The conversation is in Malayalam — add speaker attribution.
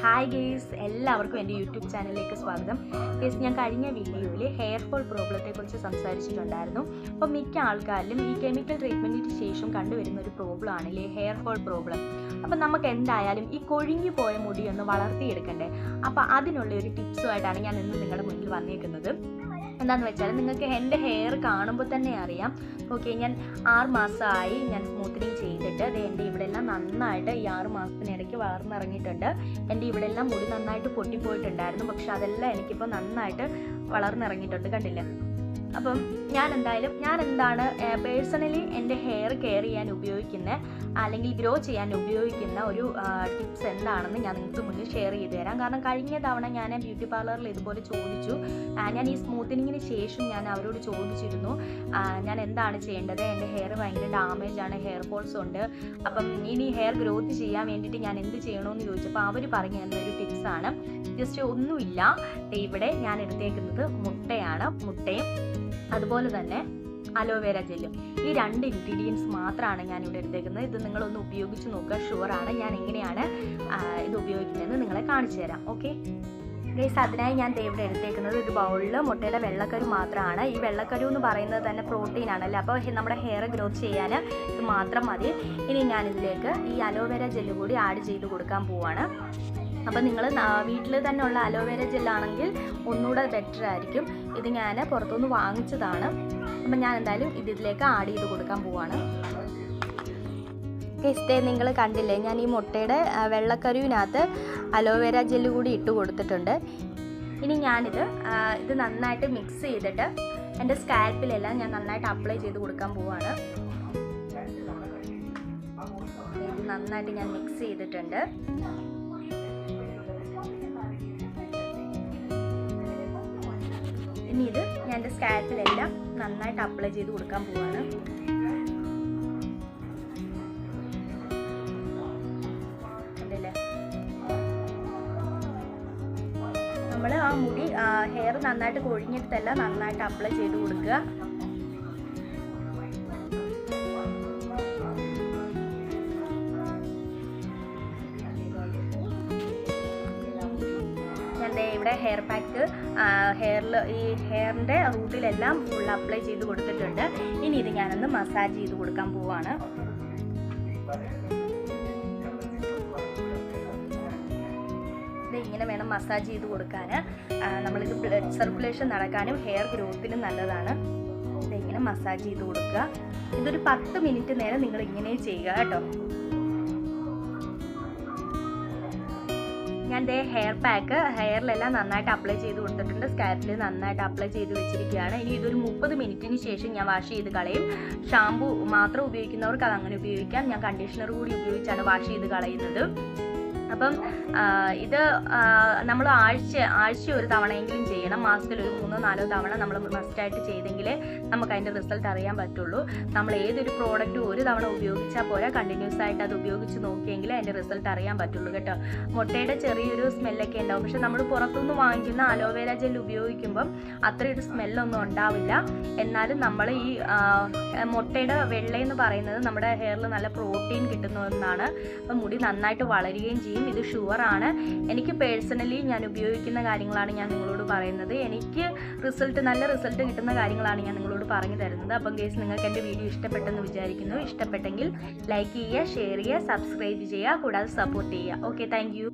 Speaker 1: ഹായ് ഗേസ്, എല്ലാവർക്കും എൻ്റെ യൂട്യൂബ് ചാനലിലേക്ക് സ്വാഗതം. ഗേസ്, ഞാൻ കഴിഞ്ഞ വീഡിയോയിൽ ഹെയർ ഫോൾ പ്രോബ്ലത്തെക്കുറിച്ച് സംസാരിച്ചിട്ടുണ്ടായിരുന്നു. അപ്പോൾ മിക്ക ആൾക്കാരിലും ഈ കെമിക്കൽ ട്രീറ്റ്മെൻറ്റിന് ശേഷം കണ്ടുവരുന്ന ഒരു പ്രോബ്ലം ആണല്ലേ ഹെയർ ഫോൾ പ്രോബ്ലം. അപ്പോൾ നമുക്ക് എന്തായാലും ഈ കൊഴിഞ്ഞു പോയ മുടി ഒന്ന് വളർത്തിയെടുക്കണ്ടേ. അപ്പോൾ അതിനുള്ള ഒരു ടിപ്സുമായിട്ടാണ് ഞാൻ ഇന്ന് നിങ്ങളുടെ മുന്നിൽ വന്നേക്കുന്നത്. എന്താണെന്ന് വെച്ചാൽ നിങ്ങൾക്ക് എൻ്റെ ഹെയർ കാണുമ്പോൾ തന്നെ അറിയാം. ഓക്കെ, ഞാൻ 6 മാസമായി ഞാൻ സ്മൂത്തനിങ് ചെയ്തിട്ട് എൻ്റെ ഇവിടെ എല്ലാം നന്നായിട്ട് ഈ 6 മാസത്തിനിടയ്ക്ക് വളർന്നിറങ്ങിയിട്ടുണ്ട്. എൻ്റെ ഇവിടെ എല്ലാം മുടി നന്നായിട്ട് പൊട്ടിപ്പോയിട്ടുണ്ടായിരുന്നു, പക്ഷെ അതെല്ലാം എനിക്കിപ്പോൾ നന്നായിട്ട് വളർന്നിറങ്ങിയിട്ടുണ്ട്, കണ്ടില്ലേ. അപ്പം ഞാൻ എന്താണ് പേഴ്സണലി എൻ്റെ ഹെയർ കെയർ ചെയ്യാൻ ഉപയോഗിക്കുന്ന അല്ലെങ്കിൽ ഗ്രോ ചെയ്യാൻ ഉപയോഗിക്കുന്ന ഒരു ടിപ്സ് എന്താണെന്ന് ഞാൻ നിങ്ങൾക്ക് മുന്നിൽ ഷെയർ ചെയ്ത് തരാം. കാരണം കഴിഞ്ഞ തവണ ഞാൻ ബ്യൂട്ടി പാർലറിൽ ഇതുപോലെ ചോദിച്ചു. ഞാൻ ഈ സ്മൂത്തനിങ്ങിന് ശേഷം ഞാൻ അവരോട് ചോദിച്ചിരുന്നു ഞാൻ എന്താണ് ചെയ്യേണ്ടത്, എൻ്റെ ഹെയർ ഭയങ്കര ഡാമേജ് ആണ്, ഹെയർ ഫോൾസ് ഉണ്ട്, അപ്പം ഇനി ഹെയർ ഗ്രോത്ത് ചെയ്യാൻ വേണ്ടിയിട്ട് ഞാൻ എന്ത് ചെയ്യണമെന്ന് ചോദിച്ചപ്പോൾ അവർ പറഞ്ഞു തന്നൊരു ടിപ്സാണ്. ജസ്റ്റ് ഒന്നുമില്ല, ഇവിടെ ഞാൻ എടുത്തേക്കുന്നത് മുട്ടയും അതുപോലെ തന്നെ അലോവേര ജെല്ലും. ഈ 2 ഇൻഗ്രീഡിയൻസ് മാത്രമാണ് ഞാനിവിടെ എടുത്തേക്കുന്നത്. ഇത് നിങ്ങളൊന്ന് ഉപയോഗിച്ച് നോക്കുക, ഷുവറാണ്. ഞാൻ എങ്ങനെയാണ് ഇത് ഉപയോഗിക്കുന്നതെന്ന് നിങ്ങളെ കാണിച്ചു തരാം. ഓക്കെ ഗൈസ്, അതിനായി ഞാൻ ഇവിടെ എടുത്തേക്കുന്നത് ഒരു ബൗളിൽ മുട്ടയുടെ വെള്ളക്കരു മാത്രമാണ്. ഈ വെള്ളക്കരു എന്ന് പറയുന്നത് തന്നെ പ്രോട്ടീൻ ആണല്ലോ, അപ്പോൾ നമ്മുടെ ഹെയർ ഗ്രോത്ത് ചെയ്യാൻ ഇത് മാത്രം മതി. ഇനി ഞാനിതിലേക്ക് ഈ അലോവേര ജെല്ല് കൂടി ആഡ് ചെയ്ത് കൊടുക്കാൻ പോവാണ്. അപ്പോൾ നിങ്ങൾ വീട്ടിൽ തന്നെ ഉള്ള അലോവേര ജെല്ലാണെങ്കിൽ ഒന്നുകൂടെ ബെറ്റർ ആയിരിക്കും. ഇത് ഞാൻ പുറത്തുനിന്ന് വാങ്ങിച്ചതാണ്. അപ്പം ഞാൻ എന്തായാലും ഇതിലേക്ക് ആഡ് ചെയ്ത് കൊടുക്കാൻ പോവാണ്. ഗൈസ്, നിങ്ങൾ കണ്ടില്ലേ, ഞാൻ ഈ മുട്ടയുടെ വെള്ളക്കരുവിനകത്ത് അലോവേര ജെല്ല് കൂടി ഇട്ട് കൊടുത്തിട്ടുണ്ട്. ഇനി ഞാനിത് നന്നായിട്ട് മിക്സ് ചെയ്തിട്ട് എൻ്റെ സ്കാൽപ്പിലെല്ലാം ഞാൻ നന്നായിട്ട് അപ്ലൈ ചെയ്ത് കൊടുക്കാൻ പോവാണ്. ഇത് നന്നായിട്ട് ഞാൻ മിക്സ് ചെയ്തിട്ടുണ്ട്. ഇനി ഇത് ഞാൻ എൻ്റെ സ്കാൽപ്പിലെല്ലാം നന്നായിട്ട് അപ്ലൈ ചെയ്ത് കൊടുക്കാൻ പോവാണ്. കണ്ടില്ലേ, നമ്മൾ ആ മുടി ഹെയർ നന്നായിട്ട് കൊഴിഞ്ഞിട്ടല്ല നന്നായിട്ട് അപ്ലൈ ചെയ്ത് കൊടുക്കുക. ഇവിടെ ഹെയർ പാക്ക് ഈ ഹെയറിൻ്റെ റൂട്ടിലെല്ലാം ഫുൾ അപ്ലൈ ചെയ്ത് കൊടുത്തിട്ടുണ്ട്. ഇനി ഇത് ഞാനൊന്ന് മസാജ് ചെയ്ത് കൊടുക്കാൻ പോവാണ്. ഇങ്ങനെ വേണം മസാജ് ചെയ്ത് കൊടുക്കാൻ. നമ്മളിത് ബ്ലഡ് സർക്കുലേഷൻ നടക്കാനും ഹെയർ ഗ്രോത്തിനും നല്ലതാണ്. ഇങ്ങനെ മസാജ് ചെയ്ത് കൊടുക്കുക. ഇതൊരു 10 മിനിറ്റ് നേരം നിങ്ങൾ ഇങ്ങനെ ചെയ്യുക കേട്ടോ. ഞാൻ ഹെയർ പാക്ക് ഹെയറിലെല്ലാം നന്നായിട്ട് അപ്ലൈ ചെയ്ത് കൊടുത്തിട്ടുണ്ട്. സ്കാൽപ്പിൽ നന്നായിട്ട് അപ്ലൈ ചെയ്ത് വെച്ചിരിക്കുകയാണ്. ഇനി ഇതൊരു 30 മിനിറ്റിന് ശേഷം ഞാൻ വാഷ് ചെയ്ത് കളയും. ഷാമ്പു മാത്രം ഉപയോഗിക്കുന്നവർക്ക് അത് അങ്ങനെ ഉപയോഗിക്കാം. ഞാൻ കണ്ടീഷണർ കൂടി ഉപയോഗിച്ചാണ് വാഷ് ചെയ്ത് കളയുന്നത്. അപ്പം ഇത് നമ്മൾ ആഴ്ച ഒരു തവണയെങ്കിലും ചെയ്യണം. മാസത്തിൽ ഒരു 3-4 തവണ നമ്മൾ മസ്റ്റായിട്ട് ചെയ്തെങ്കിലേ നമുക്ക് അതിൻ്റെ റിസൾട്ട് അറിയാൻ പറ്റുള്ളൂ. നമ്മൾ ഏതൊരു പ്രോഡക്റ്റ് ഒരു തവണ ഉപയോഗിച്ചാൽ പോരാ, കണ്ടിന്യൂസ് ആയിട്ട് അത് ഉപയോഗിച്ച് നോക്കിയെങ്കിലേ അതിൻ്റെ റിസൾട്ട് അറിയാൻ പറ്റുള്ളൂ കേട്ടോ. മുട്ടയുടെ ചെറിയൊരു സ്മെല്ലൊക്കെ ഉണ്ടാവും, പക്ഷെ നമ്മൾ പുറത്തുനിന്ന് വാങ്ങിക്കുന്ന അലോവേര ജെൽ ഉപയോഗിക്കുമ്പം അത്രയൊരു സ്മെല്ലൊന്നും ഉണ്ടാവില്ല. എന്നാലും നമ്മൾ ഈ മുട്ടയുടെ വെള്ളയെന്ന് പറയുന്നത് നമ്മുടെ ഹെയറിൽ നല്ല പ്രോട്ടീൻ കിട്ടുന്ന ഒന്നാണ്. അപ്പം മുടി നന്നായിട്ട് വളരുകയും ചെയ്യും. ഇത് ഷുവറാണ്. എനിക്ക് പേഴ്സണലി ഞാൻ ഉപയോഗിക്കുന്ന കാര്യങ്ങളാണ് ഞാൻ നിങ്ങളോട് പറയുന്നത്. എനിക്ക് നല്ല റിസൾട്ട് കിട്ടുന്ന കാര്യങ്ങളാണ് ഞാൻ നിങ്ങളോട് പറഞ്ഞു തരുന്നത്. അപ്പം ഗൈസ്, നിങ്ങൾക്ക് എൻ്റെ വീഡിയോ ഇഷ്ടപ്പെട്ടെന്ന് വിചാരിക്കുന്നു. ഇഷ്ടപ്പെട്ടെങ്കിൽ ലൈക്ക് ചെയ്യുക, ഷെയർ ചെയ്യുക, സബ്സ്ക്രൈബ് ചെയ്യുക, കൂടാതെ സപ്പോർട്ട് ചെയ്യുക. Okay, thank you.